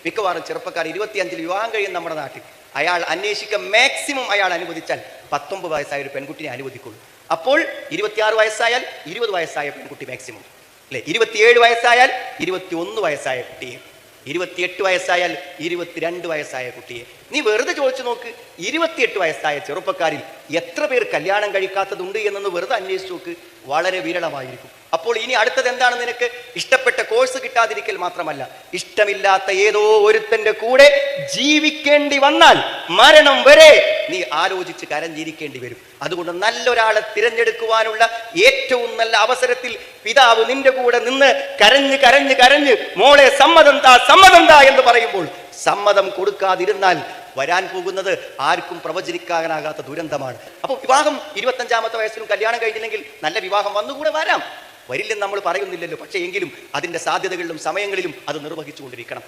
മിക്കവാറും ചെറുപ്പക്കാർ 25 വിവാഹം കഴിയും നമ്മുടെ നാട്ടിൽ. അയാൾ അന്വേഷിക്കാൻ മാക്സിമം അയാൾ അനുവദിച്ചാൽ 19 വയസ്സായ ഒരു പെൺകുട്ടിനെ അനുവദിക്കുള്ളൂ. അപ്പോൾ 26 വയസ്സായാൽ 20 വയസ്സായ പെൺകുട്ടി മാക്സിമം അല്ലെ, 27 വയസ്സായാൽ 21 വയസ്സായ കുട്ടിയെ, 28 വയസ്സായാൽ 22 വയസ്സായ കുട്ടിയെ. നീ വെറുതെ ചോദിച്ചു നോക്ക്, 28 വയസ്സായ ചെറുപ്പക്കാരിൽ എത്ര പേർ കല്യാണം കഴിക്കാത്തതുണ്ട് എന്നൊന്ന് വെറുതെ അന്വേഷിച്ചു നോക്ക്. വളരെ വിരളമായിരിക്കും. അപ്പോൾ ഇനി അടുത്തത് എന്താണ്? നിനക്ക് ഇഷ്ടപ്പെട്ട കോഴ്സ് കിട്ടാതിരിക്കൽ മാത്രമല്ല, ഇഷ്ടമില്ലാത്ത ഏതോ ഒരുത്തന്റെ കൂടെ ജീവിക്കേണ്ടി വന്നാൽ മരണം വരെ നീ ആലോചിച്ച് കരഞ്ഞിരിക്കേണ്ടി വരും. അതുകൊണ്ട് നല്ലൊരാളെ തിരഞ്ഞെടുക്കുവാനുള്ള ഏറ്റവും നല്ല അവസരത്തിൽ പിതാവ് നിന്റെ കൂടെ നിന്ന് കരഞ്ഞ് കരഞ്ഞ് കരഞ്ഞ് മോളെ സമ്മതം താ എന്ന് പറയുമ്പോൾ സമ്മതം കൊടുക്കാതിരുന്നാൽ വരാൻ പോകുന്നത് ആർക്കും പ്രവചിക്കാനാകാത്ത ദുരന്തമാണ്. അപ്പോൾ വിവാഹം 25-ാമത്തെ വയസ്സിലും കല്യാണം കഴിഞ്ഞില്ലെങ്കിൽ നല്ല വിവാഹം വന്നുകൂടെ വരാം, വരില്ലെന്ന് നമ്മൾ പറയുന്നില്ലല്ലോ. പക്ഷേ എങ്കിലും അതിൻ്റെ സാധ്യതകളിലും സമയങ്ങളിലും അത് നിർവഹിച്ചുകൊണ്ടിരിക്കണം.